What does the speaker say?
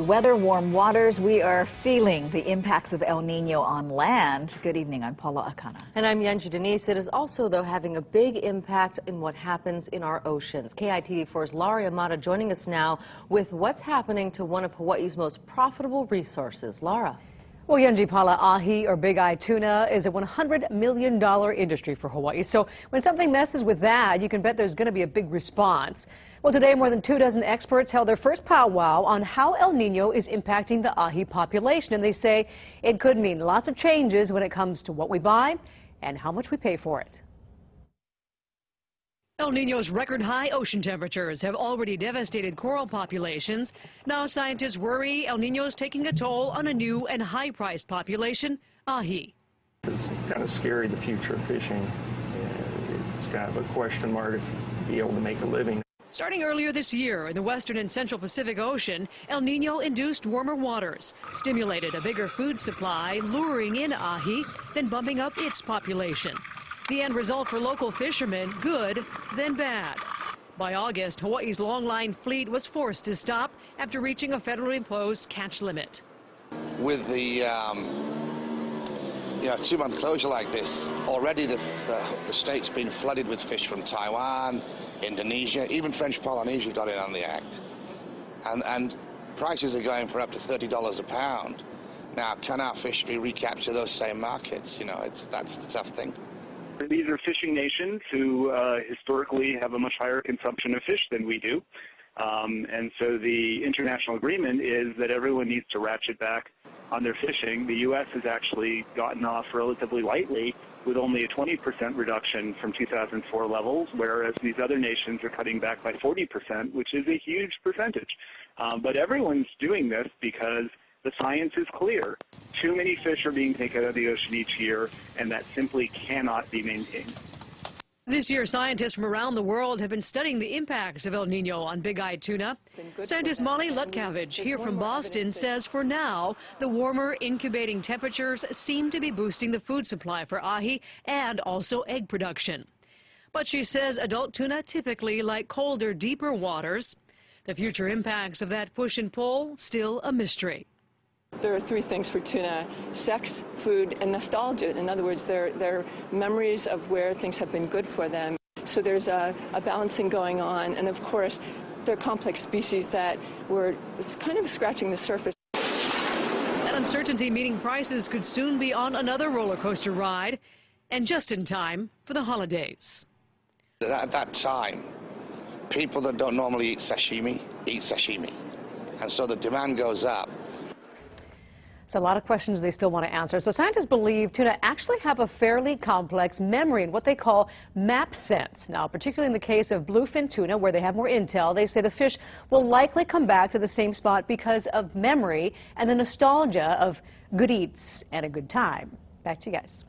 Weather, warm waters, we are feeling the impacts of El Nino on land. Good evening, I'm Paula Akana. And I'm Yenji Denise. It is also, though, having a big impact in what happens in our oceans. KITV4's Laurie Amata joining us now with what's happening to one of Hawaii's most profitable resources. Laura. Well, Yenji, Paula, ahi, or big-eye tuna, is a $100 million industry for Hawaii. So when something messes with that, you can bet there's going to be a big response. Well, today, more than 24 experts held their first powwow on how El Nino is impacting the ahi population. And they say it could mean lots of changes when it comes to what we buy and how much we pay for it. El Nino's record-high ocean temperatures have already devastated coral populations. Now scientists worry El Nino is taking a toll on a new and high-priced population, ahi. It's kind of scary, the future of fishing. It's kind of a question mark to be able to make a living. Starting earlier this year in the western and central Pacific Ocean, El Nino induced warmer waters, stimulated a bigger food supply, luring in ahi, then bumping up its population. The end result for local fishermen, good, then bad. By August, Hawaii's longline fleet was forced to stop after reaching a federally imposed catch limit. With the 2-month closure like this, already the state's been flooded with fish from Taiwan, Indonesia, even French Polynesia got in on the act. And prices are going for up to $30 a pound. Now, can our fishery recapture those same markets? You know, that's the tough thing. These are fishing nations who historically have a much higher consumption of fish than we do. And so the international agreement is that everyone needs to ratchet back on their fishing. The U.S. has actually gotten off relatively lightly with only a 20% reduction from 2004 levels, whereas these other nations are cutting back by 40%, which is a huge percentage. But everyone's doing this because the science is clear. Too many fish are being taken out of the ocean each year, and that simply cannot be maintained. This year, scientists from around the world have been studying the impacts of El Nino on big-eyed tuna. Scientist Molly Lutkavage here from Boston says for now, the warmer incubating temperatures seem to be boosting the food supply for ahi and also egg production. But she says adult tuna typically like colder, deeper waters. The future impacts of that push and pull, still a mystery. There are three things for tuna: sex, food, and nostalgia. In other words, they're memories of where things have been good for them. So there's a balancing going on, and of course, they're complex species that we're kind of scratching the surface. That uncertainty meaning prices could soon be on another roller coaster ride, and just in time for the holidays. At that time, people that don't normally eat sashimi, and so the demand goes up. So a lot of questions they still want to answer. So scientists believe tuna actually have a fairly complex memory and what they call map sense. Now, particularly in the case of bluefin tuna, where they have more intel, they say the fish will likely come back to the same spot because of memory and the nostalgia of good eats and a good time. Back to you guys.